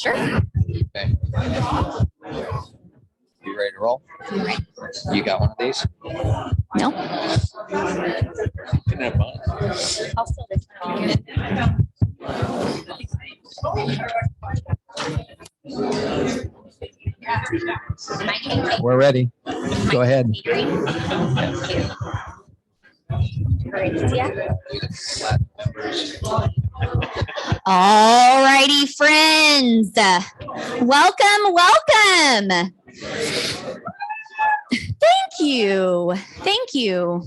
Sure. Okay. You ready to roll? You got one of these? No. Isn't that fun? I'll still this one. We're ready. Go ahead. All righty, friends. Welcome, welcome. Thank you. Thank you.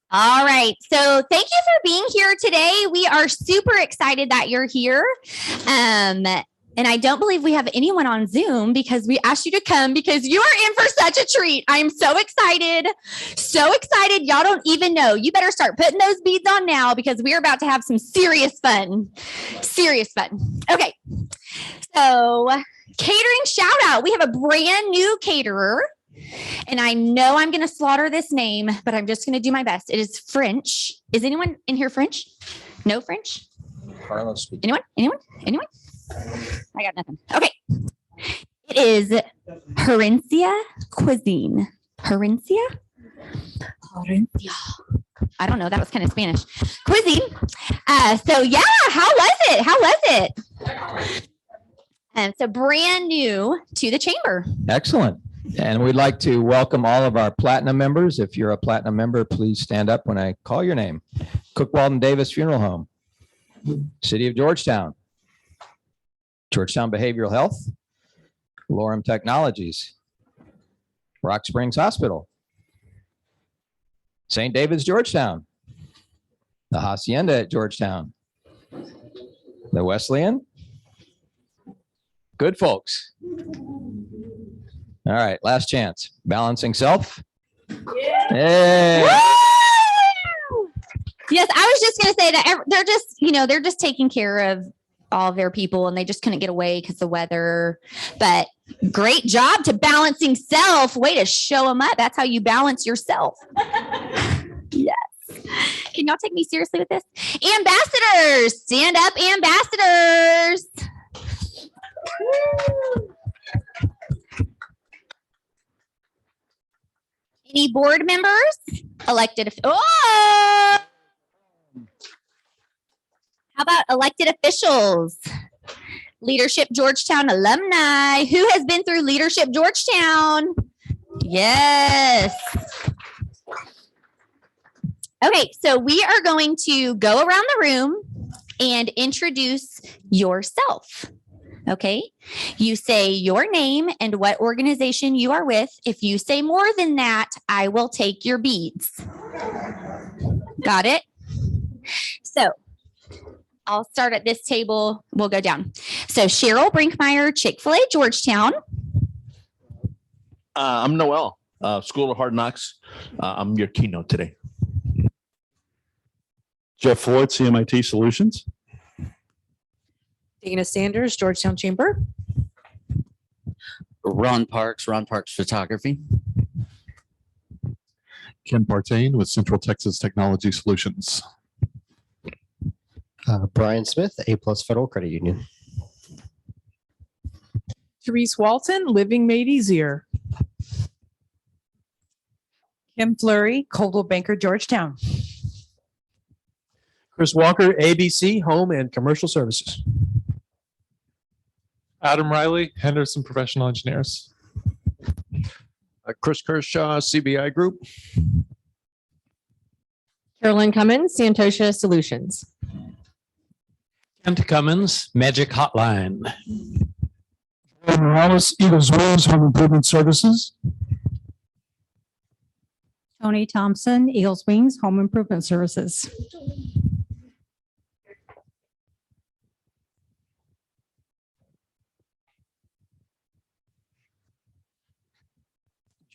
All right. So thank you for being here today. We are super excited that you're here. And I don't believe we have anyone on Zoom because we asked you to come because you are in for such a treat. I'm so excited. So excited. Y'all don't even know. You better start putting those beads on now because we're about to have some serious fun. Serious fun. Okay. So catering shout out. We have a brand new caterer. And I know I'm going to slaughter this name, but I'm just going to do my best. It is French. Is anyone in here French? No French? Carlos speaking. Anyone? Anyone? Anyone? I got nothing. Okay. It is Herencia Cuisine. Herencia? Herencia. I don't know. That was kind of Spanish. Cuisine. So yeah, how was it? How was it? So brand new to the chamber. Excellent. And we'd like to welcome all of our platinum members. If you're a platinum member, please stand up when I call your name. Cook Walden Davis Funeral Home, City of Georgetown, Georgetown Behavioral Health, Lorem Technologies, Rock Springs Hospital, St. David's Georgetown, the Hacienda at Georgetown, the Wesleyan, Good Folks. All right, last chance. Balancing Self. Yeah. Hey. Yes, I was just going to say that they're just taking care of all of their people and they just couldn't get away because of the weather. But great job to Balancing Self. Way to show them up. That's how you balance yourself. Yes. Can y'all take me seriously with this? Ambassadors, stand up, ambassadors. Woo. Any board members? Elected? Oh! How about elected officials? Leadership Georgetown alumni. Who has been through Leadership Georgetown? Yes. Okay, so we are going to go around the room and introduce yourself. Okay, you say your name and what organization you are with. If you say more than that, I will take your beads. Got it? So I'll start at this table. We'll go down. So Cheryl Brinkmeyer, Chick-fil-A, Georgetown. I'm Noel, School of Hard Knocks. I'm your keynote today. Jeff Floyd, CMIT Solutions. Dana Sanders, Georgetown Chamber. Ron Parks Photography. Ken Partain with Central Texas Technology Solutions. Brian Smith, A+ Federal Credit Union. Therese Walton, Living Made Easier. Kim Fleury, Coldwell Banker, Georgetown. Chris Walker, ABC Home and Commercial Services. Adam Riley, Henderson Professional Engineers. Chris Kershaw, CBI Group. Carolyn Cummins, Santosha Solutions. Kent Cummins, Magic Hotline. Morales, Eagles Wings Home Improvement Services. Tony Thompson, Eagles Wings Home Improvement Services.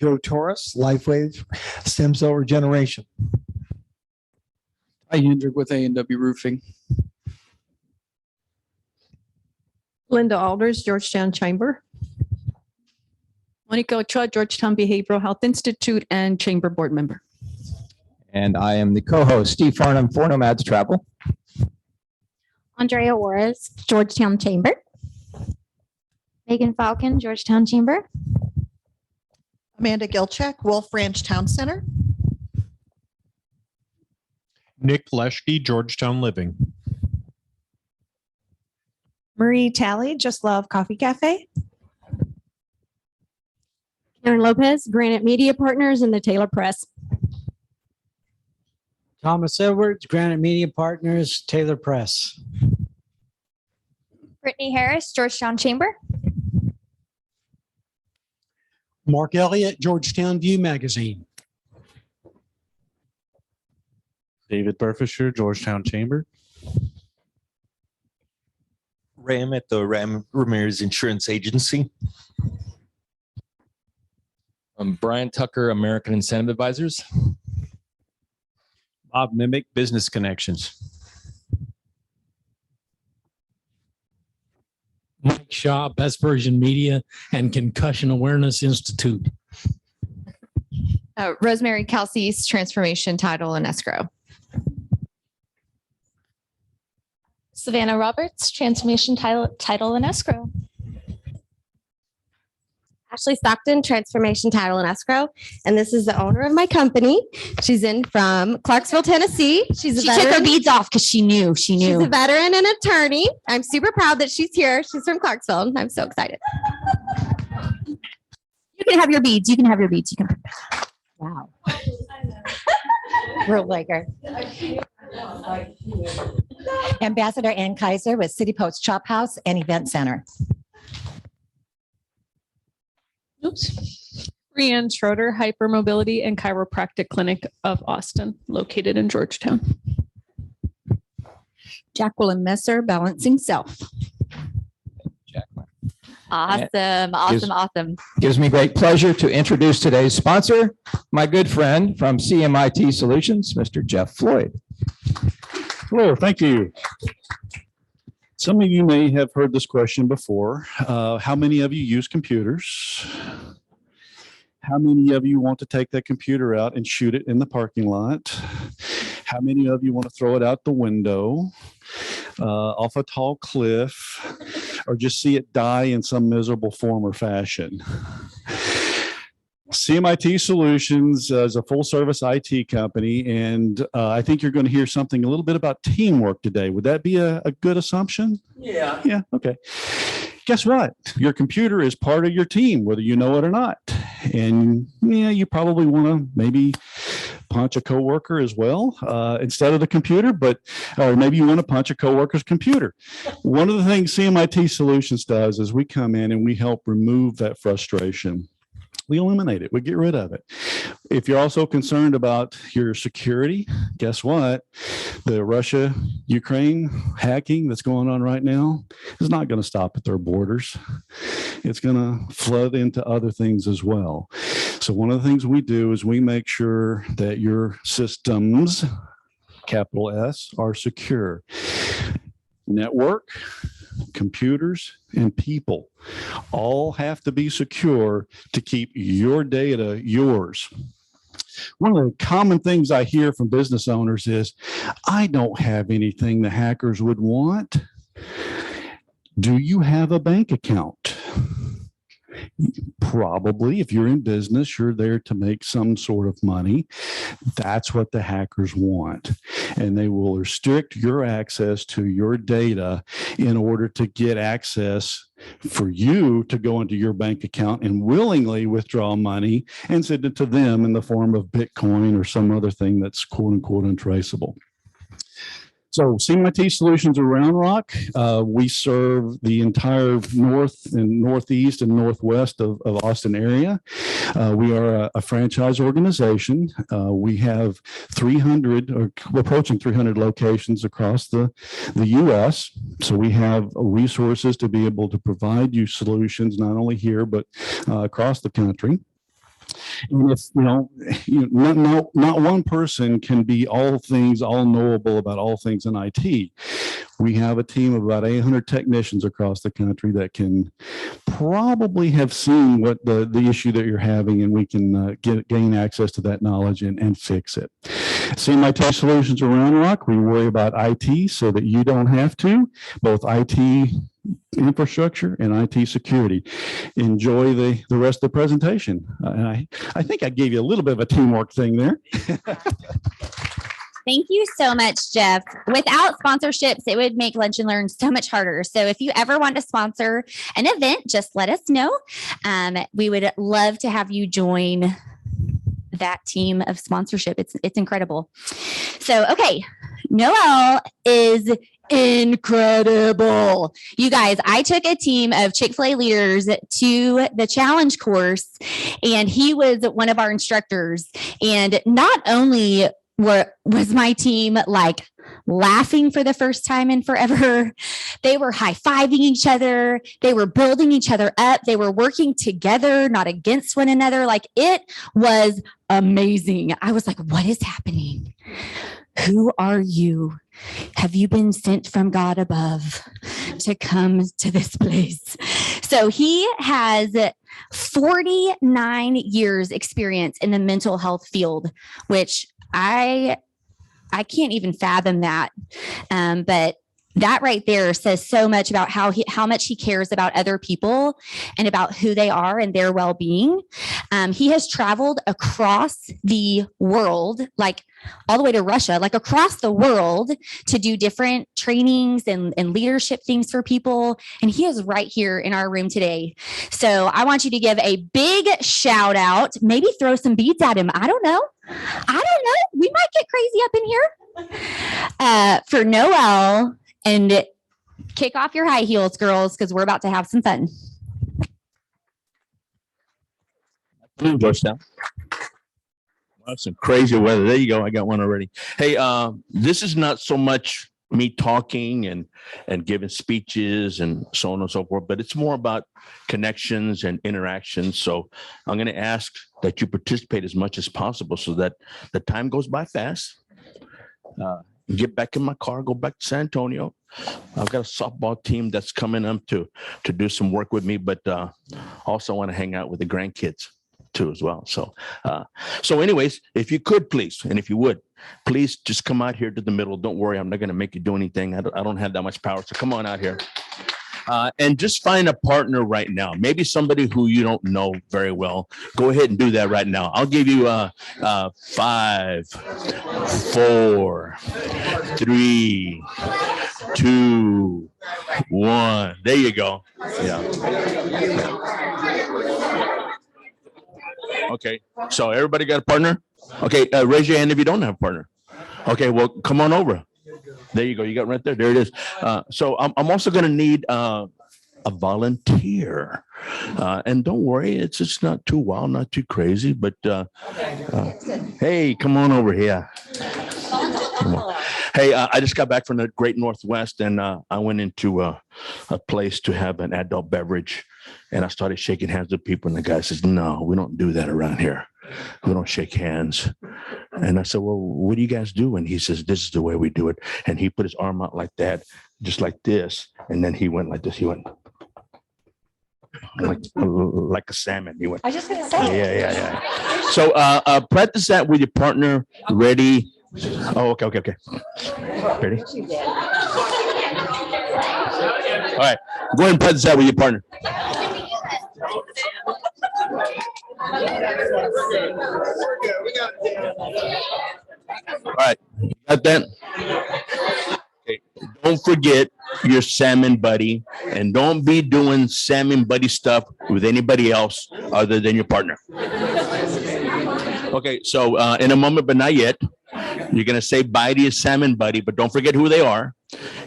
Joe Torres, LifeWave Stem Cell Regeneration. Hi, Hendrick with A&W Roofing. Linda Alders, Georgetown Chamber. Monica Ochoa, Georgetown Behavioral Health Institute and Chamber Board Member. And I am the co-host, Steve Farnham for Nomads Travel. Andrea Juarez, Georgetown Chamber. Megan Falcon, Georgetown Chamber. Amanda Gilcheck, Wolf Ranch Town Center. Nick Leschke, Georgetown Living. Marie Talley, Just Love Coffee Cafe. Karen Lopez, Granite Media Partners and the Taylor Press. Thomas Edwards, Granite Media Partners, Taylor Press. Brittany Harris, Georgetown Chamber. Mark Elliott, Georgetown View Magazine. David Burfisher, Georgetown Chamber. Ram at the Ram Ramirez Insurance Agency. Brian Tucker, American Incentive Advisors. Bob Mimic, Business Connections. Mike Shaw, Best Version Media and Concussion Awareness Institute. Rosemary Kelsey's Transformation Title and Escrow. Savannah Roberts, Transformation Title and Escrow. Ashley Stockton, Transformation Title and Escrow. And this is the owner of my company. She's in from Clarksville, Tennessee. She took her beads off because she knew. She's a veteran and attorney. I'm super proud that she's here. She's from Clarksville. I'm so excited. You can have your beads. You can have your beads. You can. Wow. Real Laker. Ambassador Ann Kaiser with City Post Chop House and Event Center. Oops. Brianne Schroeder, Hypermobility and Chiropractic Clinic of Austin, located in Georgetown. Jacqueline Messer, Balancing Self. Awesome. Gives me great pleasure to introduce today's sponsor, my good friend from CMIT Solutions, Mr. Jeff Floyd. Hello, thank you. Some of you may have heard this question before. How many of you use computers? How many of you want to take that computer out and shoot it in the parking lot? How many of you want to throw it out the window, off a tall cliff, or just see it die in some miserable form or fashion? CMIT Solutions is a full service IT company, and I think you're going to hear something a little bit about teamwork today. Would that be a good assumption? Yeah. Yeah. Okay. Guess what? Your computer is part of your team, whether you know it or not. And yeah, you probably want to maybe punch a coworker as well instead of the computer, or maybe you want to punch a coworker's computer. One of the things CMIT Solutions does is we come in and we help remove that frustration. We eliminate it. We get rid of it. If you're also concerned about your security, guess what? The Russia-Ukraine hacking that's going on right now is not going to stop at their borders. It's going to flood into other things as well. So one of the things we do is we make sure that your systems, capital S, are secure. Network, computers, and people all have to be secure to keep your data yours. One of the common things I hear from business owners is, I don't have anything the hackers would want. Do you have a bank account? Probably. If you're in business, you're there to make some sort of money. That's what the hackers want. And they will restrict your access to your data in order to get access for you to go into your bank account and willingly withdraw money and send it to them in the form of Bitcoin or some other thing that's quote unquote untraceable. So CMIT Solutions of Round Rock, we serve the entire north and northeast and northwest of Austin area. We are a franchise organization. We have 300 or approaching 300 locations across the U.S. So we have resources to be able to provide you solutions not only here, but across the country. And if, not one person can be all things, all knowable about all things in IT. We have a team of about 800 technicians across the country that can probably have seen what the issue that you're having, and we can gain access to that knowledge and fix it. CMIT Solutions around Rock, we worry about IT so that you don't have to, both IT infrastructure and IT security. Enjoy the rest of the presentation. And I think I gave you a little bit of a teamwork thing there. Thank you so much, Jeff. Without sponsorships, it would make Lunch and Learn so much harder. So if you ever want to sponsor an event, just let us know. We would love to have you join that team of sponsorship. It's incredible. So, okay, Noel is incredible. You guys, I took a team of Chick-fil-A leaders to the challenge course, and he was one of our instructors. And not only was my team like laughing for the first time in forever, they were high-fiving each other. They were building each other up. They were working together, not against one another. Like, it was amazing. I was like, what is happening? Who are you? Have you been sent from God above to come to this place? So he has 49 years experience in the mental health field, which I can't even fathom that. But that right there says so much about how much he cares about other people and about who they are and their well-being. He has traveled across the world, like all the way to Russia, like across the world, to do different trainings and leadership things for people. And he is right here in our room today. So I want you to give a big shout out, maybe throw some beads at him. I don't know. We might get crazy up in here for Noel. And kick off your high heels, girls, because we're about to have some fun. Georgetown. Well, some crazy weather. There you go. I got one already. Hey, this is not so much me talking and giving speeches and so on and so forth, but it's more about connections and interactions. So I'm going to ask that you participate as much as possible so that the time goes by fast. Get back in my car, go back to San Antonio. I've got a softball team that's coming up to do some work with me, but also want to hang out with the grandkids too as well. So anyways, if you could please, and if you would, please just come out here to the middle. Don't worry, I'm not going to make you do anything. I don't have that much power. So come on out here. And just find a partner right now. Maybe somebody who you don't know very well. Go ahead and do that right now. I'll give you 5, 4, 3, 2, 1. There you go. Yeah. Okay. So everybody got a partner? Okay. Raise your hand if you don't have a partner. Okay. Well, come on over. There you go. You got right there. There it is. So I'm also going to need a volunteer. And don't worry, it's just not too wild, not too crazy. But hey, come on over here. Hey, I just got back from the Great Northwest, and I went into a place to have an adult beverage, and I started shaking hands with people, and the guy says, "No, we don't do that around here. We don't shake hands." And I said, "Well, what do you guys do?" And he says, "This is the way we do it." And he put his arm out like that, just like this. And then he went like this. He went like a salmon. He went. I was just going to say. Yeah. So practice that with your partner. Ready? Oh, okay. Ready? All right. Go ahead and practice that with your partner. All right, got that? Okay. Don't forget your salmon buddy, and don't be doing salmon buddy stuff with anybody else other than your partner. Okay, so in a moment, but not yet, you're going to say bye to your salmon buddy, but don't forget who they are,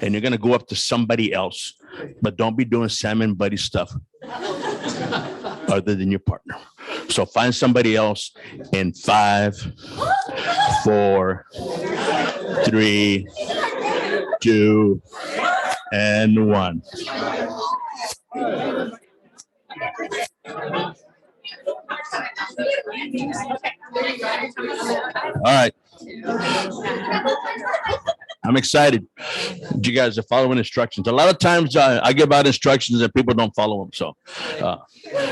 and you're going to go up to somebody else, but don't be doing salmon buddy stuff other than your partner. So find somebody else in 5, 4, 3, 2, and 1. All right. I'm excited. You guys are following instructions. A lot of times I give out instructions and people don't follow them. So,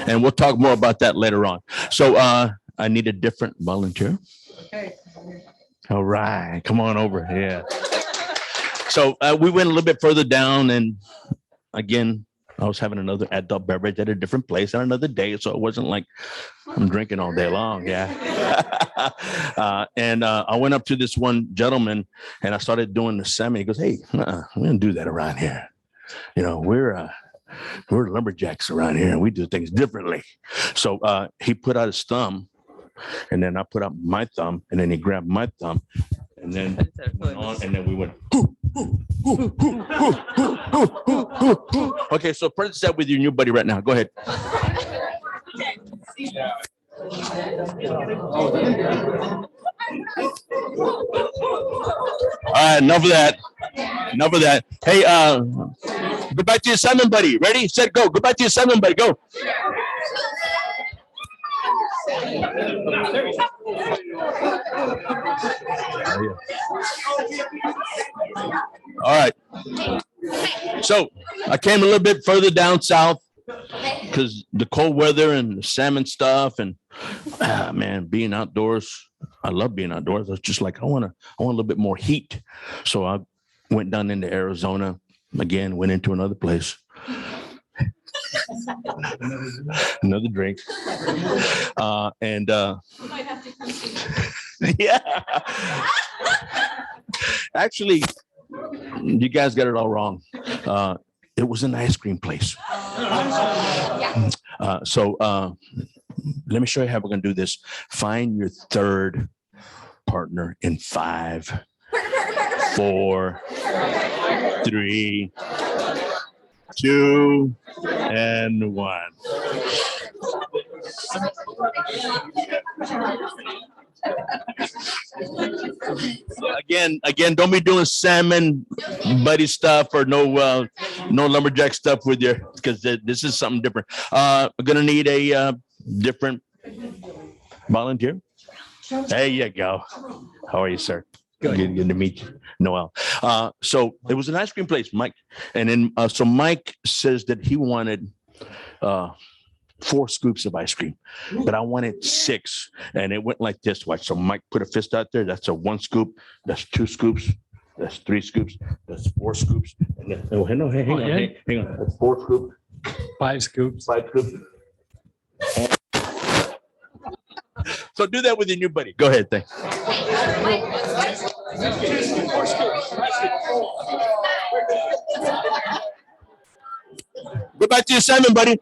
and we'll talk more about that later on. So I need a different volunteer. All right. Come on over. Yeah. So we went a little bit further down, and again, I was having another adult beverage at a different place on another day. So it wasn't like I'm drinking all day long. Yeah. And I went up to this one gentleman and I started doing the semi. He goes, "Hey, we don't do that around here. You know, we're lumberjacks around here and we do things differently." So he put out his thumb, and then I put out my thumb, and then he grabbed my thumb, and then went on, and then we went. Okay, so practice that with your new buddy right now. Go ahead. All right, enough of that. Enough of that. Hey, go back to your assignment, buddy. Ready, set, go. Go back to your assignment, buddy. Go. All right. So I came a little bit further down south because the cold weather and the salmon stuff, and man, being outdoors. I love being outdoors. I was just like, I want a little bit more heat. So I went down into Arizona again, went into another place. Another drink. And yeah. Actually, you guys got it all wrong. It was an ice cream place. So let me show you how we're going to do this. Find your third partner in 5, 4, 3, 2, and 1. Again, don't be doing salmon buddy stuff or no lumberjack stuff with you, because this is something different. I'm gonna need a different volunteer. There you go. How are you, sir? Good to meet you, Noel. So it was an ice cream place, Mike, and then so Mike says that he wanted 4 scoops of ice cream, but I wanted 6, and it went like this. Watch. So Mike put a fist out there. That's a 1 scoop. That's 2 scoops. That's 3 scoops. That's 4 scoops. And then, oh, hang on. That's 4 scoops. 5 scoops. 5 scoops. So do that with your new buddy. Go ahead. Thanks. Go back to your assignment, buddy.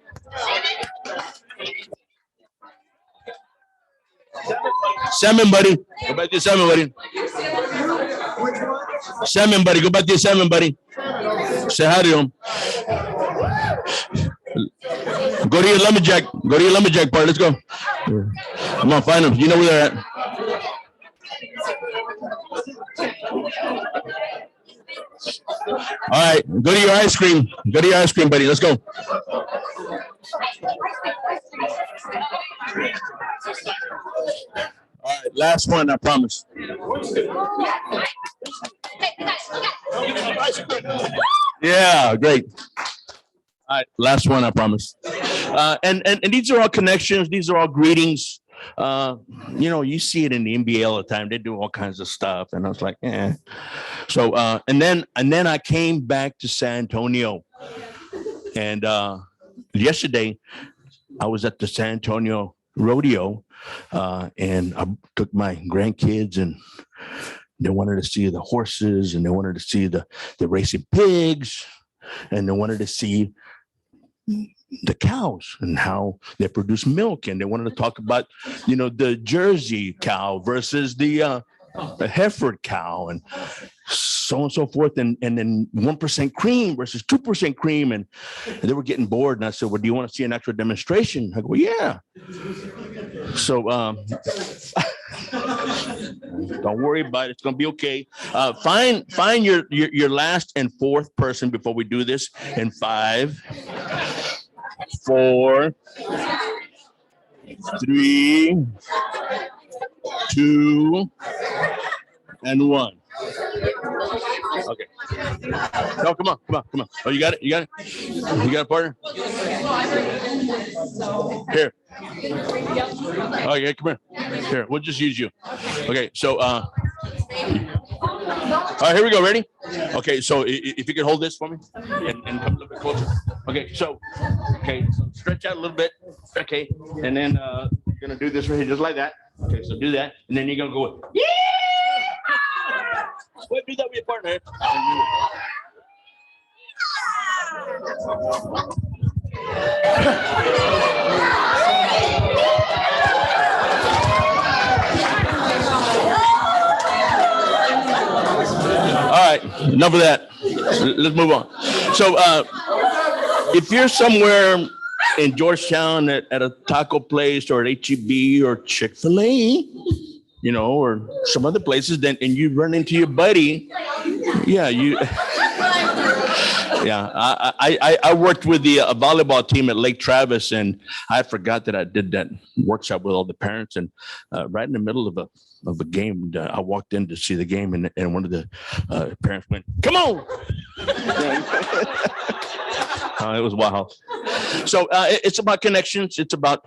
Salmon, buddy. Go back to your salmon, buddy. Salmon, buddy. Go back to your salmon, buddy. Say hi to him. Go to your lumberjack. Go to your lumberjack part. Let's go. Come on, find them. You know where they're at. All right, go to your ice cream. Go to your ice cream, buddy. Let's go. All right, last one, I promise. Yeah, great. All right, last one, I promise. And these are all connections. These are all greetings. You know, you see it in the NBA all the time. They do all kinds of stuff, and I was like, eh. So, and then I came back to San Antonio, and yesterday I was at the San Antonio rodeo, and I took my grandkids, and they wanted to see the horses, and they wanted to see the racing pigs, and they wanted to see the cows and how they produce milk, and they wanted to talk about, you know, the Jersey cow versus the Hereford cow, and so on and so forth, and then 1% cream versus 2% cream, and they were getting bored. And I said, "Well, do you want to see an actual demonstration?" I go, "Yeah." So don't worry about it. It's gonna be okay. Find your last and 4th person before we do this. In 5, 4, 3, 2, and 1. Okay. No, come on. Oh, you got it? You got it, partner? Here. Oh, yeah, come here. Here, we'll just use you. Okay, so, all right, here we go. Ready? Okay, so if you could hold this for me and come a little bit closer. Okay, so stretch out a little bit. Okay, and then you're gonna do this right here, just like that. Okay, so do that, and then you're gonna go, yeah! Wait, do that with your partner. All right, enough of that. Let's move on. So if you're somewhere in Georgetown at a taco place or at HEB or Chick-fil-A, or some other places, then and you run into your buddy, I worked with the volleyball team at Lake Travis, and I forgot that I did that workshop with all the parents, and right in the middle of a game, I walked in to see the game, and one of the parents went, "Come on!" It was wild. So it's about connections. It's about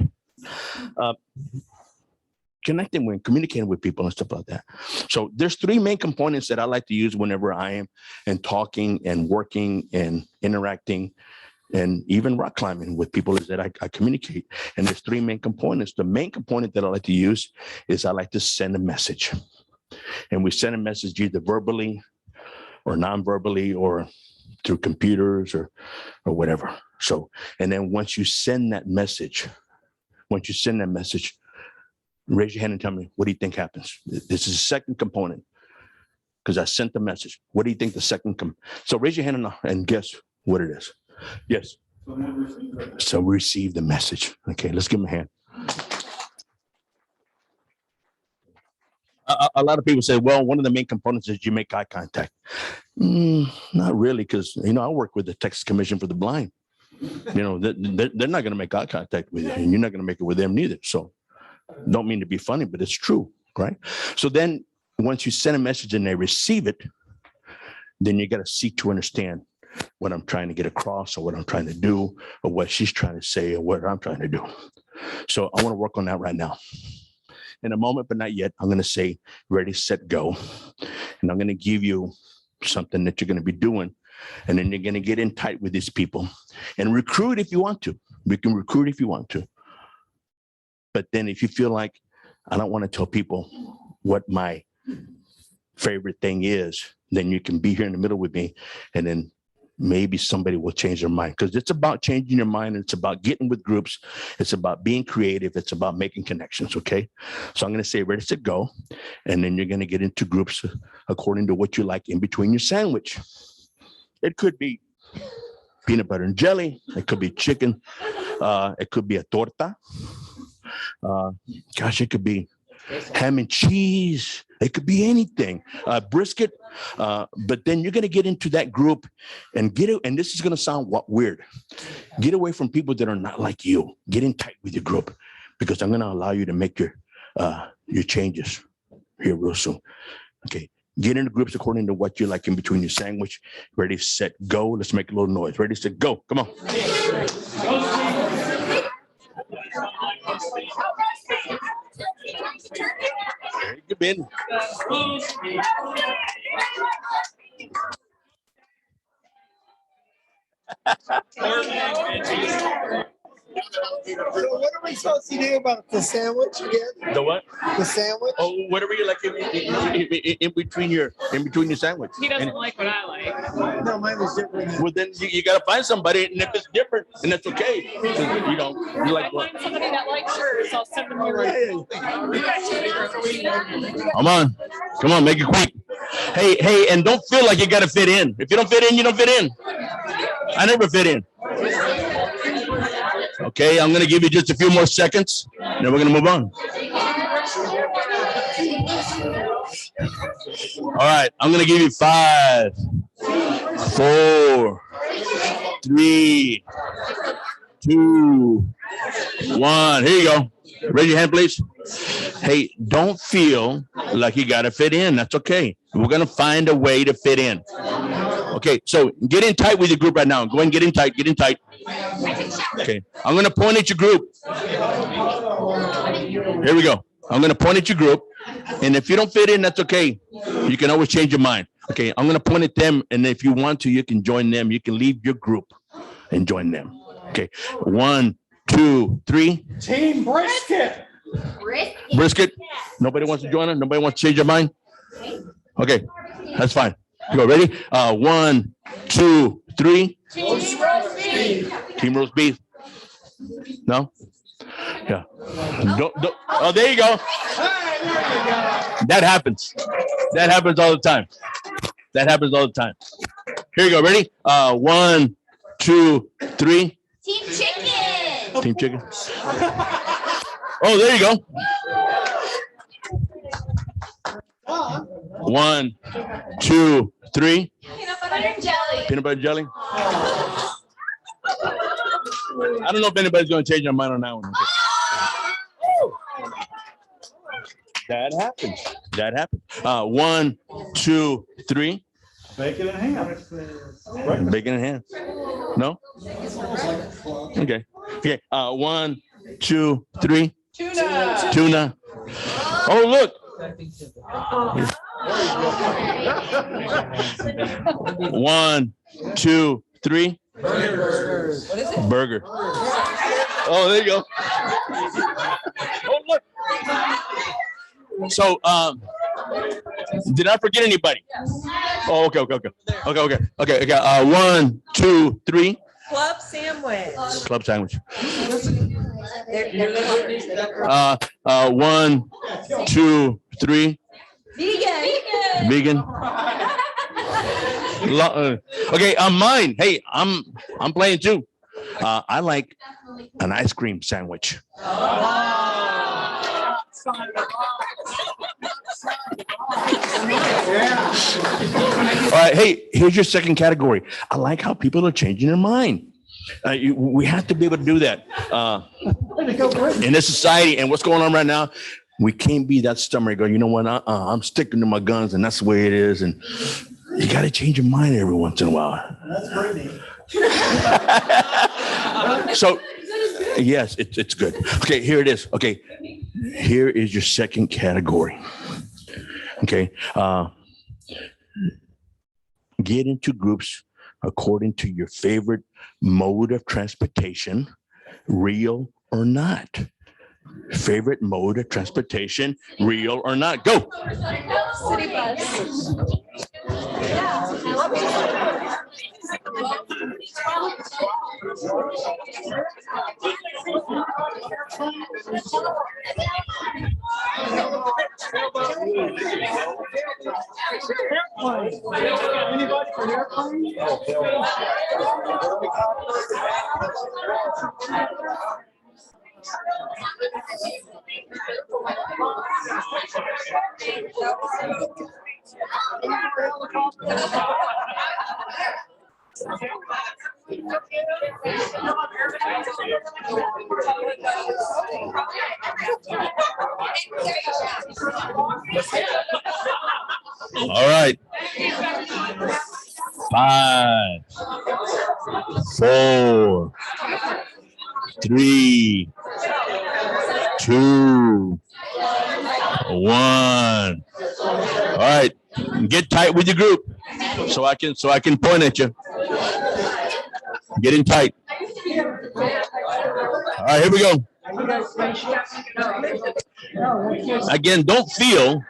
connecting with, communicating with people and stuff like that. So there's 3 main components that I like to use whenever I am and talking and working and interacting and even rock climbing with people, is that I communicate. And there's 3 main components. The main component that I like to use is I like to send a message. And we send a message either verbally or non-verbally or through computers or whatever. So, and then once you send that message, raise your hand and tell me, what do you think happens? This is the second component, because I sent the message. What do you think the second So raise your hand and guess what it is. Yes. So receive the message. Okay, let's give them a hand. A lot of people say, well, one of the main components is you make eye contact. Not really, because, I work with the Texas Commission for the Blind. They're not going to make eye contact with you, and you're not going to make it with them neither. So don't mean to be funny, but it's true, right? So then once you send a message and they receive it, then you got to seek to understand what I'm trying to get across or what I'm trying to do or what she's trying to say or what I'm trying to do. So I want to work on that right now. In a moment, but not yet, I'm going to say, ready, set, go. And I'm going to give you something that you're going to be doing. And then you're going to get in tight with these people and recruit if you want to. We can recruit if you want to. But then if you feel like, I don't want to tell people what my favorite thing is, then you can be here in the middle with me. And then maybe somebody will change their mind, because it's about changing your mind. It's about getting with groups. It's about being creative. It's about making connections. Okay. So I'm going to say ready, set, go. And then you're going to get into groups according to what you like in between your sandwich. It could be peanut butter and jelly. It could be chicken. It could be a torta. It could be ham and cheese. It could be anything, brisket. But then you're going to get into that group and and this is going to sound weird. Get away from people that are not like you. Get in tight with your group, because I'm going to allow you to make your changes here real soon. Okay. Get into groups according to what you like in between your sandwich. Ready, set, go. Let's make a little noise. Ready, set, go. Come on. Good Ben. So what are we supposed to do about the sandwich again? The what? The sandwich? Oh, whatever you like in between your sandwich. He doesn't like what I like. No, mine was different. Well, then you got to find somebody, and if it's different, and that's okay. You like what? Find somebody that likes yours, I'll send them your. Come on, make it quick. Hey, and don't feel like you got to fit in. If you don't fit in, you don't fit in. I never fit in. Okay, I'm going to give you just a few more seconds, then we're going to move on. All right, I'm going to give you 5, 4, 3, 2, One. Here you go. Raise your hand, please. Hey, don't feel like you got to fit in. That's okay. We're going to find a way to fit in. Okay, so get in tight with your group right now. Go and get in tight. Get in tight. Okay, I'm going to point at your group. Here we go. I'm going to point at your group. And if you don't fit in, that's okay. You can always change your mind. Okay, I'm going to point at them. And if you want to, you can join them. You can leave your group and join them. Okay, 1, 2, 3. Team Brisket. Brisket. Nobody wants to join us? Nobody wants to change your mind? Okay, that's fine. You go, ready? 1, 2, 3. Team roast beef. Team roast beef. No? Yeah. Don't. Oh, there you go. That happens. That happens all the time. That happens all the time. Here you go. Ready? 1, 2, 3. Team chicken. Team chicken. Oh, there you go. 1, 2, 3. Peanut butter and jelly. Peanut butter and jelly. I don't know if anybody's going to change their mind on that one. That happens. That happens. 1, 2, 3. Bacon and ham. Bacon and ham. No? Okay. Okay. 1, 2, 3. Tuna. Tuna. Oh, look. 1, 2, 3. Burger. Oh, there you go. Oh, look. So, did I forget anybody? Oh, okay. 1, 2, 3. Club sandwich. Club sandwich. 1, 2, 3. Vegan. Okay, mine. Hey, I'm playing too. I like an ice cream sandwich. All right, hey, here's your second category. I like how people are changing their mind. We have to be able to do that in this society and what's going on right now. We can't be that stubborn. Go, you know what? I'm sticking to my guns, and that's the way it is. And you got to change your mind every once in a while. That's pretty. So, yes, it's good. Okay, here it is. Okay, here is your second category. Okay, get into groups according to your favorite mode of transportation, real or not. Favorite mode of transportation, real or not. Go. City bus. Anybody for airplane? All right. 5, 4, 3, 2, 1. All right. Get tight with your group so I can point at you. Get in tight. All right, here we go. Again, don't feel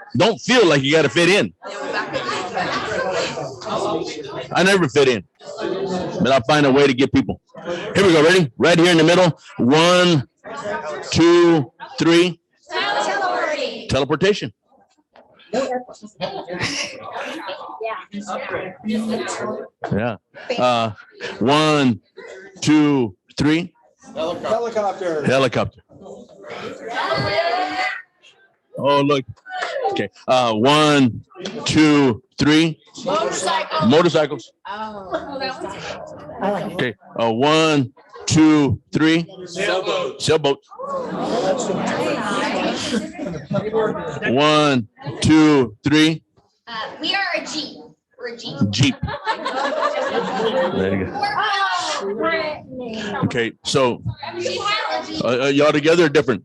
like you got to fit in. I never fit in, but I'll find a way to get people. Here we go. Ready? Right here in the middle. 1, 2, 3. Teleportation. Yeah. 1, 2, 3. Helicopter. Oh, look. Okay. 1, 2, 3. Motorcycles. Okay. 1, 2, 3. Sailboat. 1, 2, 3. We are a Jeep. We're a Jeep. Jeep. There you go. Okay, so y'all together or different?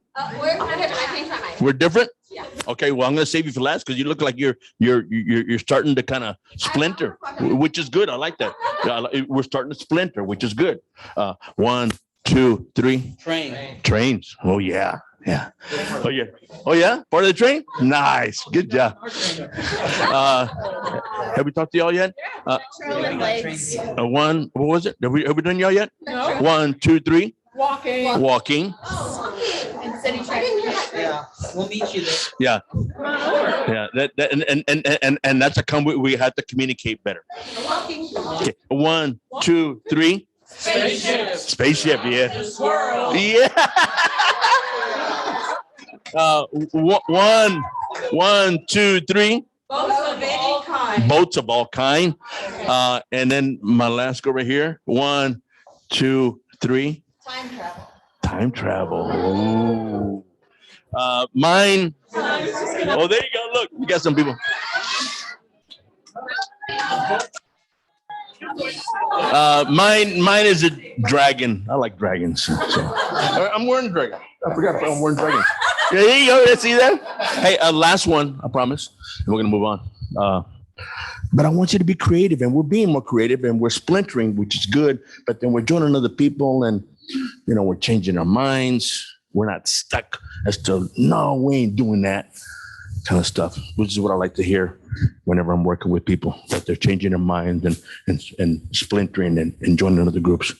We're different. Okay, well, I'm gonna save you for last because you look like you're starting to kind of splinter, which is good. I like that. We're starting to splinter, which is good. 1, 2, 3. Trains. Oh yeah. Yeah. Oh yeah. Oh yeah. Part of the train. Nice. Good job. Have we talked to y'all yet? One. What was it? Have we done y'all yet? No. 1, 2, 3. Walking. And city transportation. Yeah, we'll meet you there. Yeah. Yeah. And that's a we have to communicate better. Okay. 1, 2, 3. Spaceship. Spaceship. Yeah. Yeah. 1, 2, 3. Boats of any kind. Boats of all kind. And then my last go right here. 1, 2, 3. Time travel. Time travel. Ooh. Mine. Oh, there you go. Look, we got some people. Mine is a dragon. I like dragons. So. I'm wearing a dragon. I forgot I'm wearing dragon. There you go. See that? Hey, last one. I promise. And we're gonna move on. But I want you to be creative, and we're being more creative, and we're splintering, which is good. But then we're joining other people, and we're changing our minds. We're not stuck as to no, we ain't doing that kind of stuff, which is what I like to hear whenever I'm working with people, that they're changing their minds and splintering and joining other groups.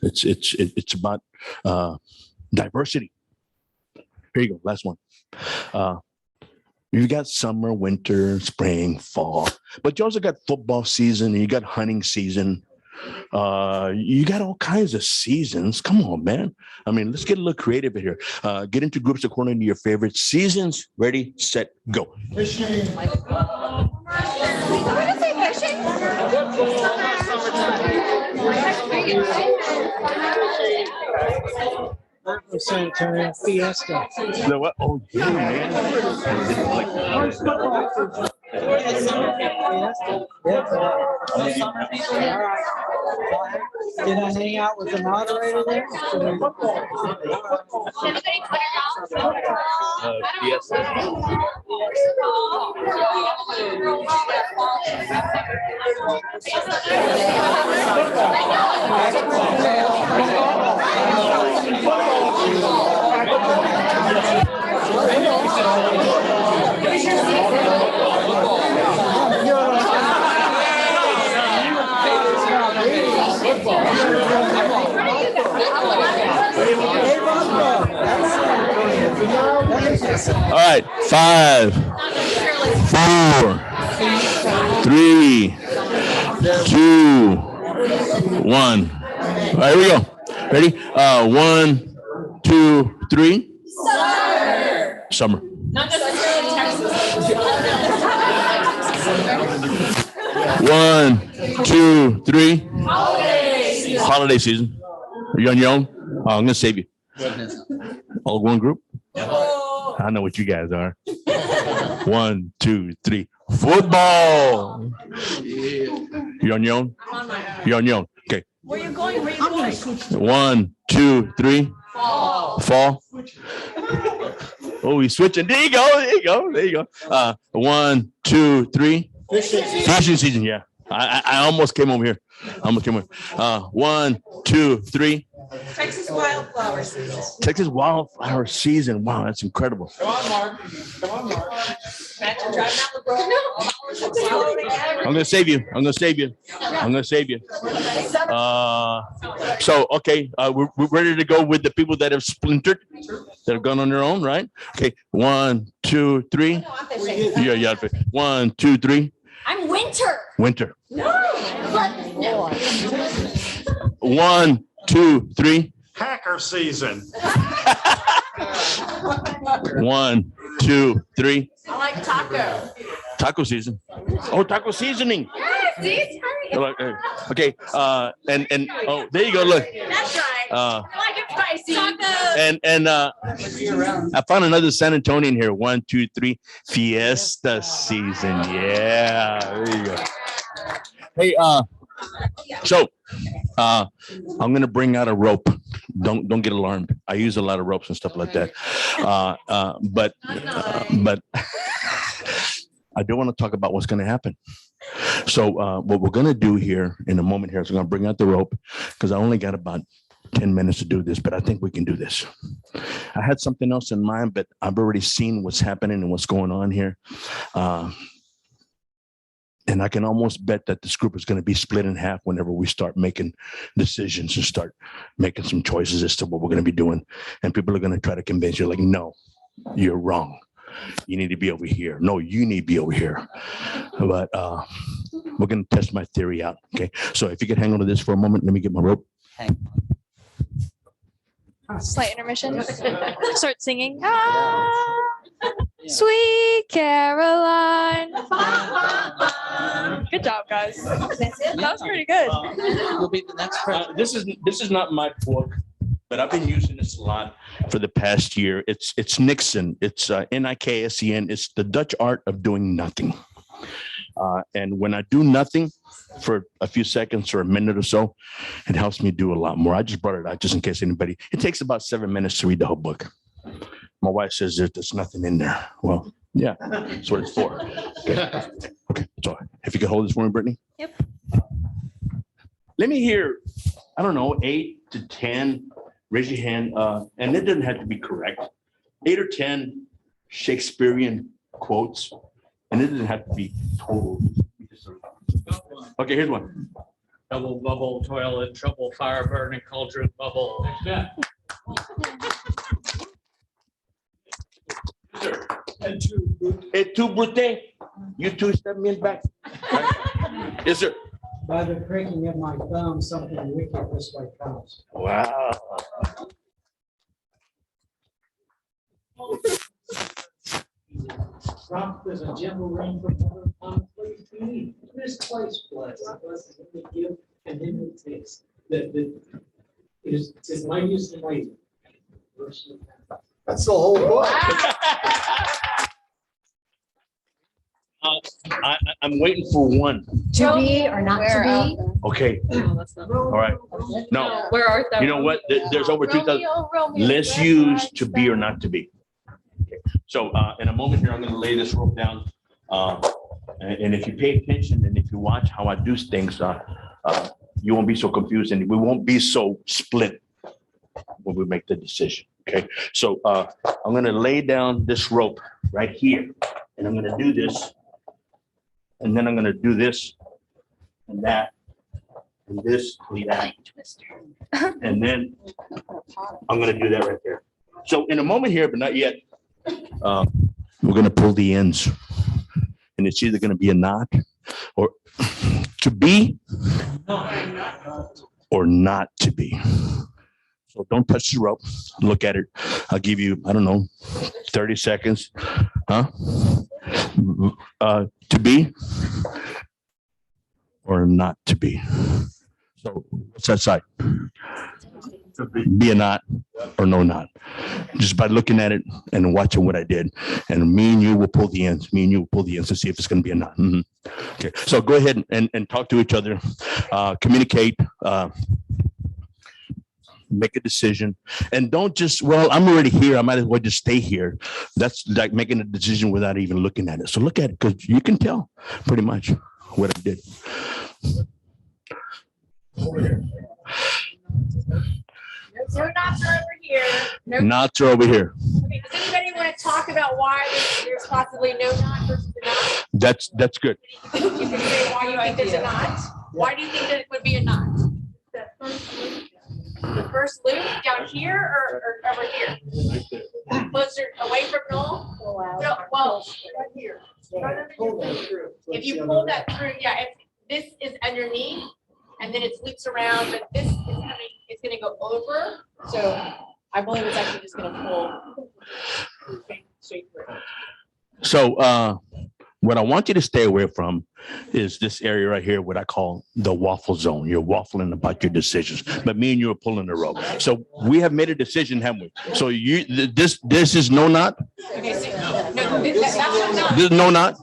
It's about diversity. Here you go, last one. You got summer, winter, spring, fall, but you also got football season, and you got hunting season. You got all kinds of seasons. Come on, man. I mean, let's get a little creative here. Get into groups according to your favorite seasons. Ready, set, go. Fishing. Sanitarian fiesta. The what? Oh, yeah, man. Did I hang out with the moderator there? Yes. All right, 5, 4, 3, 2, 1. All right, here we go. Ready? 1, 2, 3. Summer. Not necessarily Texas. 1, 2, 3. Holiday season. Holiday season. Are you on your own? Oh, I'm gonna save you. All one group? I know what you guys are. 1, 2, 3. Football. You on your own? You're on your own. Okay. Where you going? 1, 2, 3. Fall. Oh, he's switching. There you go. There you go. 1, 2, 3. Fishing season. Yeah. I almost came over here. 1, 2, 3. Texas wildflower season. Texas wildflower season. Wow, that's incredible. Come on, Mark. Imagine driving out the road. I'm gonna save you. So okay, we're ready to go with the people that have splintered, that have gone on their own, right? Okay, 1, 2, 3. Yeah. 1, 2, 3. I'm winter. No. 1, 2, 3. Hacker season. 1, 2, 3. I like taco. Taco season. Oh, taco seasoning. Yes, see, Okay. And oh, there you go. Look. That's right. I found another San Antonian here. 1, 2, 3. Fiesta season. Yeah. There you go. Hey, I'm gonna bring out a rope. Don't get alarmed. I use a lot of ropes and stuff like that. But I do want to talk about what's going to happen. So what we're going to do here in a moment here is I'm going to bring out the rope because I only got about 10 minutes to do this, but I think we can do this. I had something else in mind, but I've already seen what's happening and what's going on here. And I can almost bet that this group is going to be split in half whenever we start making decisions and start making some choices as to what we're going to be doing. And people are going to try to convince you, like, no, you're wrong. You need to be over here. No, you need to be over here. But we're going to test my theory out. Okay. So if you could hang on to this for a moment, let me get my rope. Slight intermission. Start singing. Sweet Caroline. Good job, guys. That was pretty good. You'll be the next person. This is not my book, but I've been using this a lot for the past year. It's Nixon. It's Niksen. It's the Dutch art of doing nothing. And when I do nothing for a few seconds or a minute or so, it helps me do a lot more. I just brought it out just in case anybody. It takes about 7 minutes to read the whole book. My wife says there's nothing in there. Well, yeah, that's what it's for. Okay. So if you could hold this for me, Brittany. Yep. Let me hear, I don't know, 8 to 10. Raise your hand. And it doesn't have to be correct. 8 or 10 Shakespearean quotes. And it doesn't have to be total. Okay, here's one. Double bubble, toilet, trouble, fire burning, cauldron, bubble. Et tu, Brute? You two step me in back. Right? Yes, sir. By the creaking of my thumb, something wicked this way comes. Wow. Drop there's a gentle rain from heaven on place to me. This place blessed, blessed in the gift and in the taste. That is mightiest and mighty. That's the whole book. I'm waiting for one. To be or not to be? Okay. All right. No. Where are they? You know what? There's over 2,000. Let's use to be or not to be. Okay. So in a moment here, I'm going to lay this rope down. And if you pay attention and if you watch how I do things, you won't be so confused and we won't be so split when we make the decision. Okay. So I'm going to lay down this rope right here and I'm going to do this. And then I'm going to do this and that and this and that. And then I'm going to do that right there. So in a moment here, but not yet, we're going to pull the ends. And it's either going to be a knot or to be or not to be. So don't touch the rope. Look at it. I'll give you, I don't know, 30 seconds. To be or not to be. So what's that side? Be a knot or no knot. Just by looking at it and watching what I did. And me and you will pull the ends. Me and you will pull the ends to see if it's going to be a knot. Mm-hmm. Okay. So go ahead and talk to each other. Communicate. Make a decision. And don't just, well, I'm already here. I might as well just stay here. That's like making a decision without even looking at it. So look at it because you can tell pretty much what I did. Over here. No knots are over here. No knots are over here. Okay, does anybody want to talk about why there's possibly no knot versus a knot? That's good. You can say why you think there's a knot. Why do you think that it would be a knot? The first loop down here or over here? Closer away from Noel? No, well, right here. If you pull that through, yeah, if this is underneath and then it loops around, but this is coming, it's going to go over. So I believe it's actually just going to pull straight through. So what I want you to stay away from is this area right here, what I call the waffle zone. You're waffling about your decisions, but me and you are pulling the rope. So we have made a decision, haven't we? So this is no not. This is no not.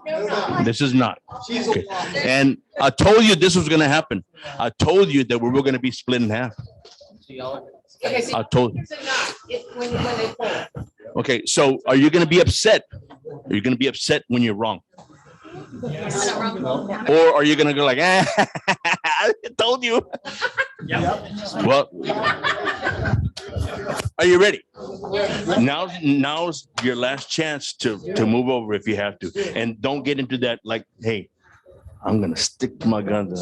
This is not. Okay. And I told you this was going to happen. I told you that we were going to be split in half. I told you. Okay, so are you going to be upset? Are you going to be upset when you're wrong? Or are you going to go like, I told you? Well, are you ready? Now's your last chance to move over if you have to. And don't get into that like, hey, I'm going to stick to my guns.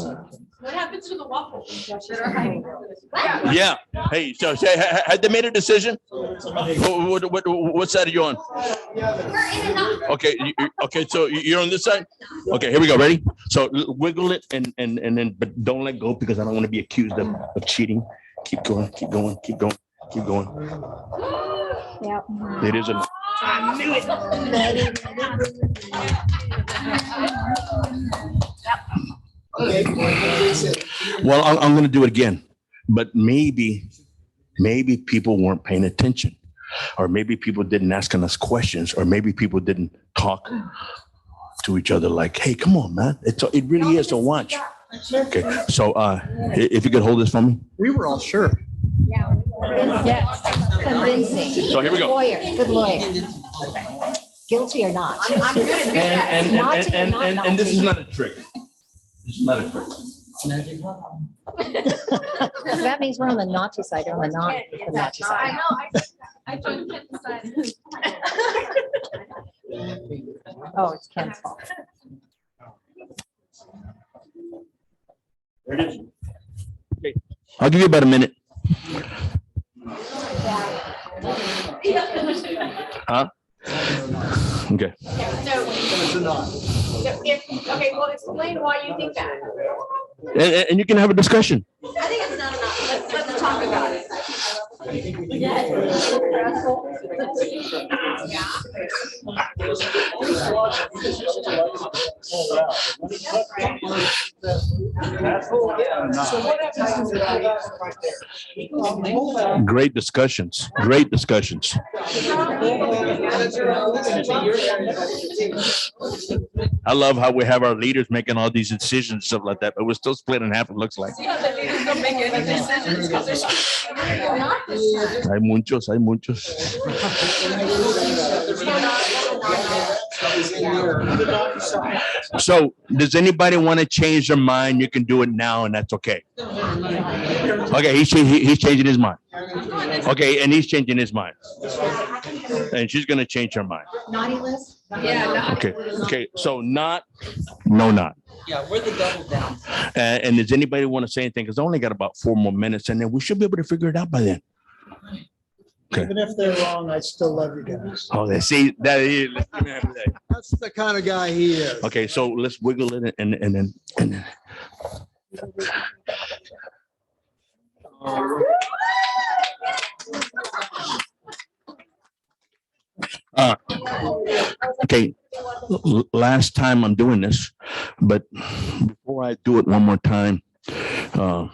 What happens to the waffles? Yeah. Hey, so had they made a decision? What side are you on? Okay. Okay. So you're on this side. Okay. Here we go. Ready? So wiggle it and then, but don't let go because I don't want to be accused of cheating. Keep going. Keep going. Keep going. Keep going. Yep. It isn't. I knew it. Well, I'm going to do it again, but maybe people weren't paying attention, or maybe people didn't ask us questions, or maybe people didn't talk to each other like, hey, come on, man. It really is a watch. Okay. So if you could hold this for me. We were all sure. Yes. Convincing. So here we go. Good lawyer. Guilty or not? And this is not a trick. This is not a trick. That means we're on the naughty side, or on the naughty side. I know. I joined Ken's side. Oh, it's Ken's fault. There it is. Okay. I'll give you about a minute. Huh? Okay. Okay, well, explain why you think that. And you can have a discussion. I think it's not enough. Let's talk about it. Great discussions. Great discussions. I love how we have our leaders making all these decisions and stuff like that, but we're still split in half, it looks like. Yeah, the leaders don't make any decisions because Hay muchos, hay muchos. So does anybody want to change their mind? You can do it now and that's okay. Okay, he's changing his mind. Okay, and he's changing his mind. And she's going to change her mind. Naughty list? Yeah. Okay, so not, no, not. Yeah, we're the double down. And does anybody want to say anything? Because I only got about 4 more minutes and then we should be able to figure it out by then. Okay. Even if they're wrong, I still love you guys. Oh, they see that. That's the kind of guy he is. Okay, so let's wiggle it and then. Okay, last time I'm doing this, but before I do it one more time, what are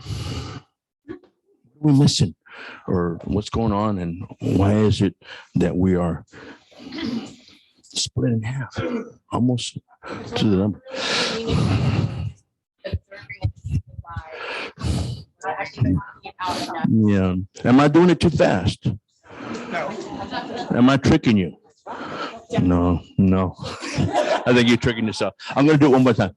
we missing? Or what's going on and why is it that we are split in half, almost to the number? Yeah. Am I doing it too fast? No. Am I tricking you? No. I think you're tricking yourself. I'm going to do it one more time.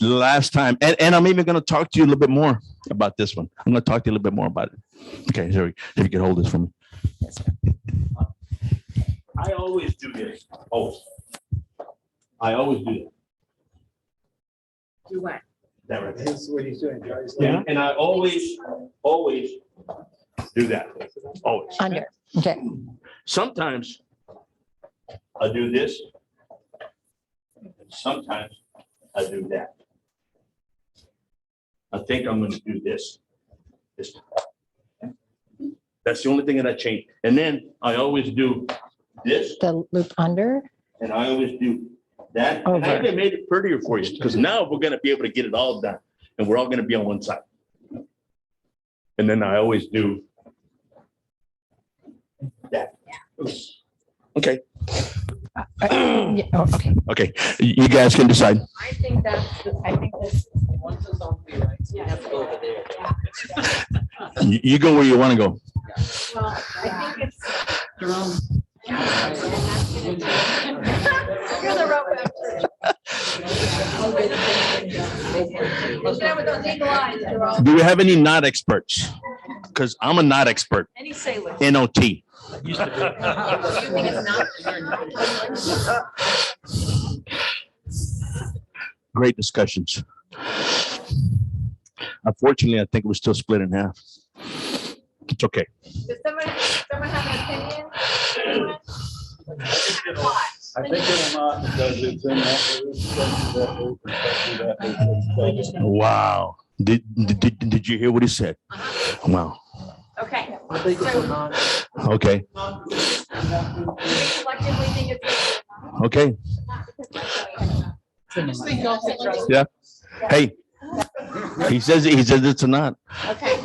Last time. And I'm even going to talk to you a little bit more about this one. I'm going to talk to you a little bit more about it. Okay, so if you can hold this for me. I always do this. Always. I always do that. Do what? That right there. This is what he's doing. Yeah. And I always do that. Always. Under. Okay. Sometimes I do this. Sometimes I do that. I think I'm going to do this. This time. That's the only thing that I change. And then I always do this. The loop under. And I always do that. And I even made it prettier for you because now we're going to be able to get it all done and we're all going to be on one side. And then I always do that. Okay. Okay. Okay. You guys can decide. I think that's, Once it's on the right, you have to go over there. You go where you want to go. well, I think it's. You're the rope expert. Look at with those eagle eyes, Jerome. Do we have any not experts? Because I'm a not expert. Any sailors? NOT. You think it's not? Great discussions. Unfortunately, I think we're still split in half. It's okay. Does someone have an opinion? Anyone? I think it'll not because it's in that. Wow. Did you hear what he said? Wow. Okay. I think it's a non. Okay. Collectively think it's. Okay. Yeah. Hey. He says it's a not. Okay.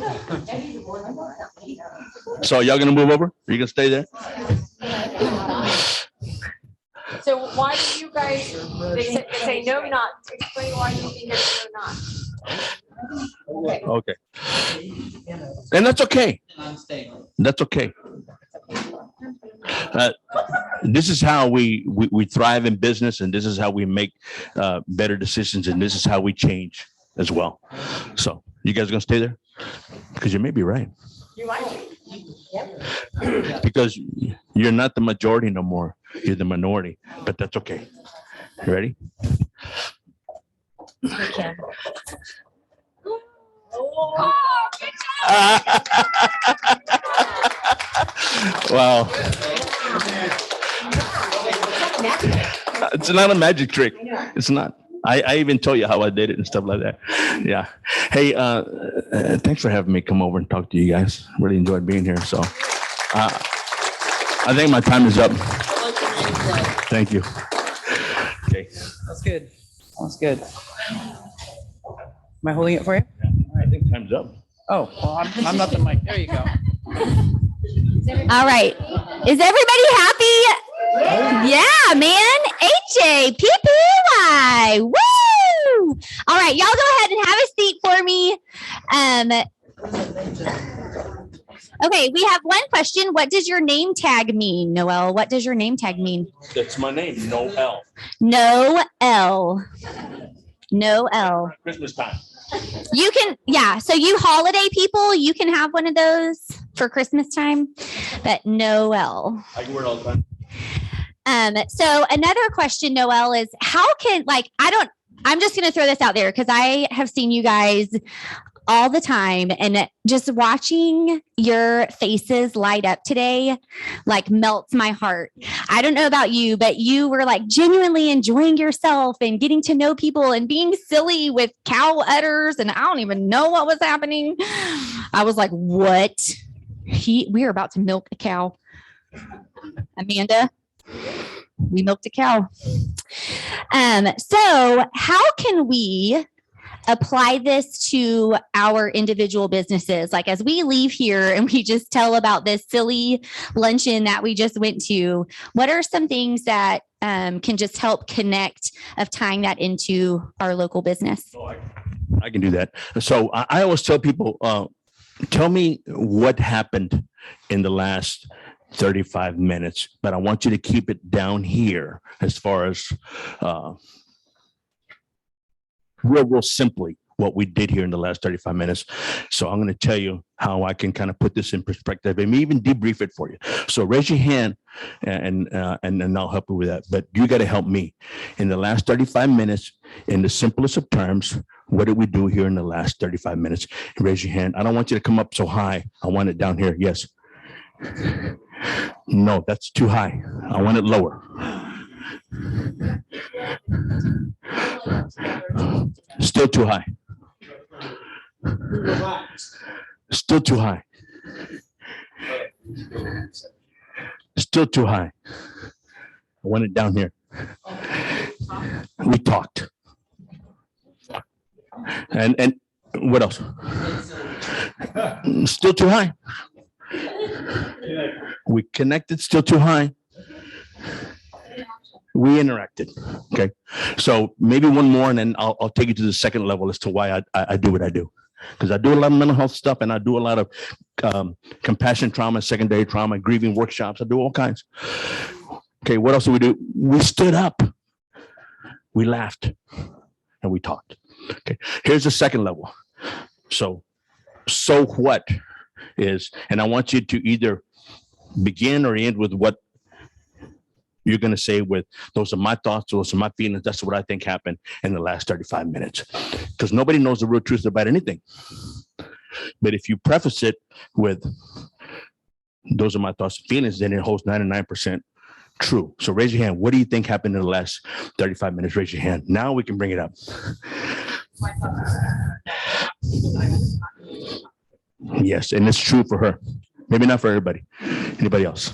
So y'all gonna move over? Are you gonna stay there? So why do you guys, they say no not, explain why you think it's no not. Okay. And that's okay. That's okay. This is how we thrive in business, and this is how we make better decisions, and this is how we change as well. So you guys gonna stay there? Because you may be right. You might be. Because you're not the majority no more. You're the minority, but that's okay. You ready? Wow. It's not a magic trick. It's not. I even told you how I did it and stuff like that. Yeah. Hey, thanks for having me come over and talk to you guys. Really enjoyed being here. So I think my time is up. Thank you. Okay. That's good. That's good. Am I holding it for you? I think time's up. Oh, well, I'm not the mic. There you go. All right. Is everybody happy? Yeah, man. AJ, PPY. Woo! All right, y'all go ahead and have a seat for me. Okay, we have one question. What does your name tag mean, Noel? What does your name tag mean? That's my name, Noel. Noel. Noel. Christmas time. You can, yeah. So you holiday people, you can have one of those for Christmas time, but Noel. I can wear it all the time. So another question, Noel, is how can, I'm just going to throw this out there because I have seen you guys all the time, and just watching your faces light up today, melts my heart. I don't know about you, but you were genuinely enjoying yourself and getting to know people and being silly with cow udders. And I don't even know what was happening. I was like, what? We are about to milk a cow. Amanda, we milked a cow. So how can we apply this to our individual businesses? As we leave here and we just tell about this silly luncheon that we just went to, what are some things that can just help connect of tying that into our local business? I can do that. So I always tell people, tell me what happened in the last 35 minutes, but I want you to keep it down here as far as real simply what we did here in the last 35 minutes. So I'm going to tell you how I can kind of put this in perspective and even debrief it for you. So raise your hand and I'll help you with that. But you got to help me. In the last 35 minutes, in the simplest of terms, what did we do here in the last 35 minutes? Raise your hand. I don't want you to come up so high. I want it down here. Yes. No, that's too high. I want it lower. Still too high. Still too high. Still too high. I want it down here. We talked. And what else? Still too high. We connected, still too high. We interacted. Okay. So maybe one more, and then I'll take you to the second level as to why I do what I do. Because I do a lot of mental health stuff, and I do a lot of compassion trauma, secondary trauma, grieving workshops. I do all kinds. Okay, what else do we do? We stood up, we laughed, and we talked. Okay, here's the second level. So what is, and I want you to either begin or end with what you're going to say with, those are my thoughts, those are my feelings, that's what I think happened in the last 35 minutes. Because nobody knows the real truth about anything. But if you preface it with, those are my thoughts and feelings, then it holds 99% true. So raise your hand. What do you think happened in the last 35 minutes? Raise your hand. Now we can bring it up. Yes, and it's true for her. Maybe not for everybody. Anybody else?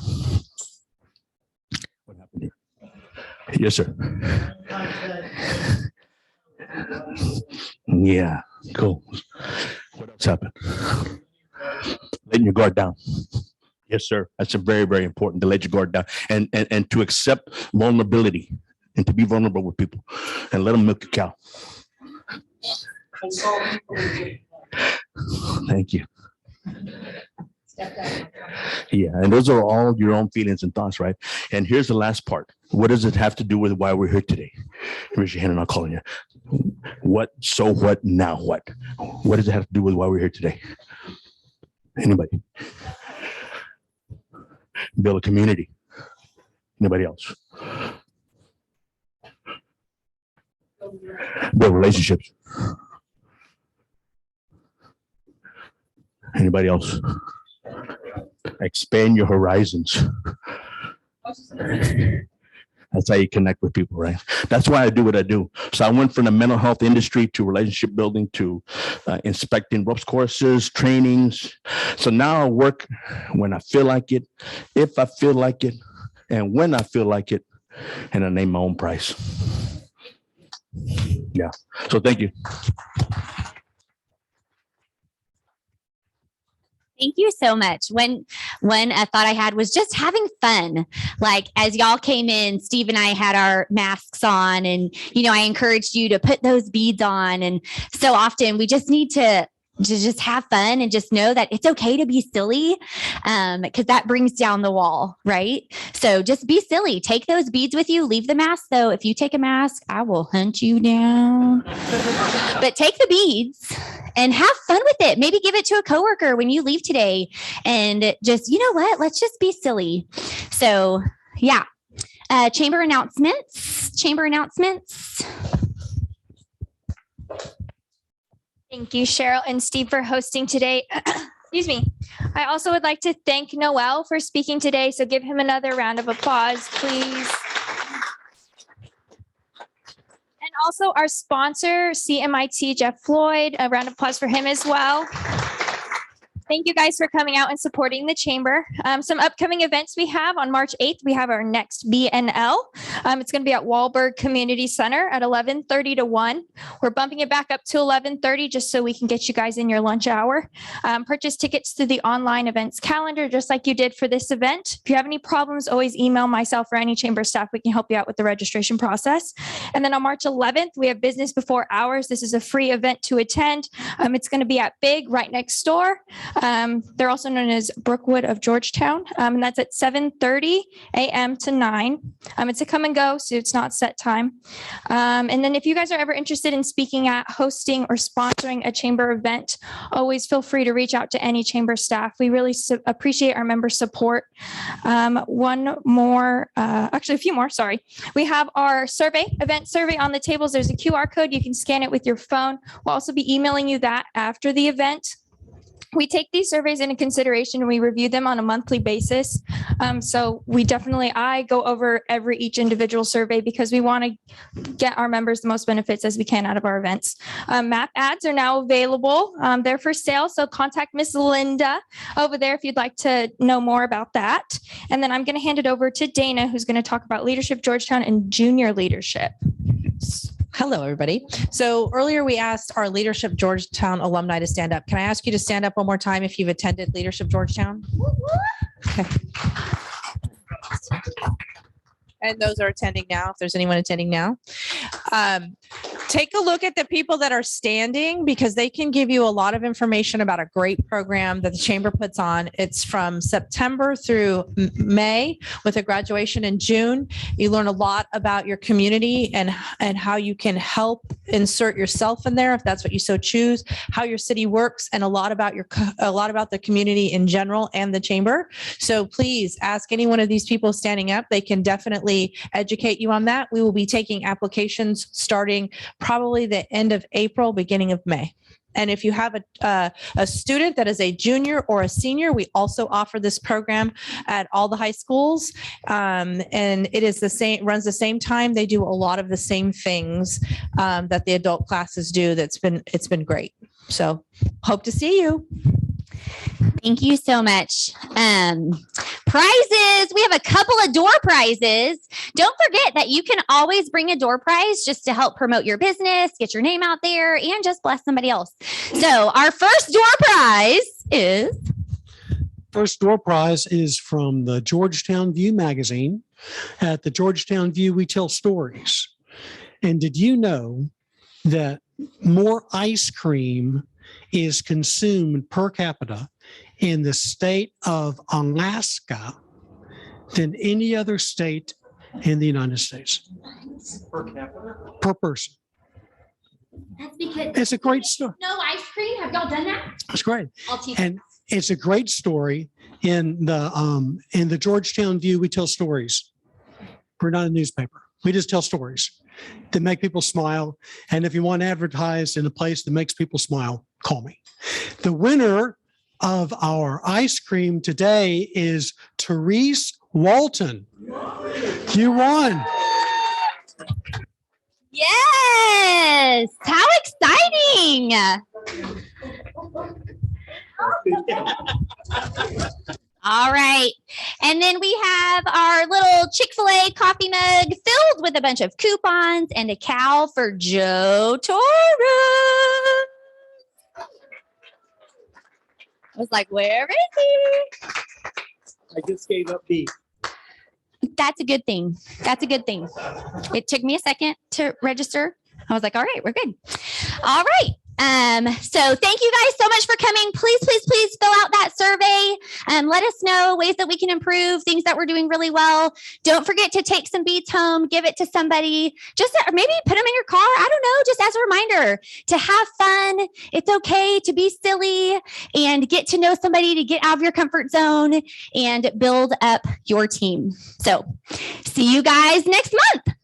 What happened here? Yes, sir. Yeah, cool. What else happened? Letting your guard down. Yes, sir. That's a very, very important, to let your guard down and to accept vulnerability and to be vulnerable with people and let them milk your cow. Thank you. Yeah, and those are all your own feelings and thoughts, right? And here's the last part. What does it have to do with why we're here today? Raise your hand and I'll call on you. What, so what, now what? What does it have to do with why we're here today? Anybody? Build a community. Anybody else? Build relationships. Anybody else? Expand your horizons. That's how you connect with people, right? That's why I do what I do. So I went from the mental health industry to relationship building to inspecting ropes courses, trainings. So now I work when I feel like it, if I feel like it, and when I feel like it, and I name my own price. Yeah. So thank you. Thank you so much. One thought I had was just having fun. Like as y'all came in, Steve and I had our masks on, and I encouraged you to put those beads on. And so often we just need to just have fun and just know that it's okay to be silly, because that brings down the wall, right? So just be silly. Take those beads with you. Leave the mask, though. If you take a mask, I will hunt you down. But take the beads and have fun with it. Maybe give it to a coworker when you leave today, and just, you know what? Let's just be silly. So yeah. Chamber announcements. Thank you, Cheryl and Steve, for hosting today. Excuse me. I also would like to thank Noel for speaking today. So give him another round of applause, please. And also our sponsor, CMIT Jeff Floyd, a round of applause for him as well. Thank you guys for coming out and supporting the chamber. Some upcoming events we have on March 8th. We have our next BNL. It's going to be at Wahlberg Community Center at 11:30 to 1. We're bumping it back up to 11:30 just so we can get you guys in your lunch hour. Purchase tickets through the online events calendar, just like you did for this event. If you have any problems, always email myself or any chamber staff. We can help you out with the registration process. And then on March 11th, we have Business Before Hours. This is a free event to attend. It's going to be at Big right next door. They're also known as Brookwood of Georgetown, and that's at 7:30 a.m. to 9. It's a come and go, so it's not set time. And then if you guys are ever interested in speaking at, hosting, or sponsoring a chamber event, always feel free to reach out to any chamber staff. We really appreciate our member support. One more, actually a few more, sorry. We have our event survey on the tables. There's a QR code. You can scan it with your phone. We'll also be emailing you that after the event. We take these surveys into consideration and we review them on a monthly basis. So I go over each individual survey because we want to get our members the most benefits as we can out of our events. Map ads are now available. They're for sale. So contact Miss Linda over there if you'd like to know more about that. And then I'm going to hand it over to Dana, who's going to talk about Leadership Georgetown and junior leadership. Hello, everybody. So earlier we asked our Leadership Georgetown alumni to stand up. Can I ask you to stand up one more time if you've attended Leadership Georgetown? Okay. And those are attending now, if there's anyone attending now. Take a look at the people that are standing because they can give you a lot of information about a great program that the Chamber puts on. It's from September through May with a graduation in June. You learn a lot about your community and how you can help insert yourself in there if that's what you so choose, how your city works, and a lot about the community in general and the Chamber. So please ask any one of these people standing up. They can definitely educate you on that. We will be taking applications starting probably the end of April, beginning of May. And if you have a student that is a junior or a senior, we also offer this program at all the high schools. And it is runs the same time. They do a lot of the same things that the adult classes do. It's been great. So hope to see you. Thank you so much. Prizes. We have a couple of door prizes. Don't forget that you can always bring a door prize just to help promote your business, get your name out there, and just bless somebody else. So our first door prize is... First door prize is from the Georgetown View magazine. At the Georgetown View, we tell stories. And did you know that more ice cream is consumed per capita in the state of Alaska than any other state in the United States? Per capita? Per person. That's because it's a great story. No ice cream. Have y'all done that? That's great. I'll teach And it's a great story. In the Georgetown View, we tell stories. We're not a newspaper. We just tell stories that make people smile. And if you want advertised in a place that makes people smile, call me. The winner of our ice cream today is Therese Walton. You won. Yes. How exciting. All right. And then we have our little Chick-fil-A coffee mug filled with a bunch of coupons and a cow for Joe Torres. I was like, where is he? I just gave up B. That's a good thing. That's a good thing. It took me a second to register. I was like, all right, we're good. All right. So thank you guys so much for coming. Please, please, please fill out that survey and let us know ways that we can improve, things that we're doing really well. Don't forget to take some beads home, give it to somebody, just maybe put them in your car. I don't know, just as a reminder to have fun. It's okay to be silly and get to know somebody, to get out of your comfort zone and build up your team. So see you guys next month.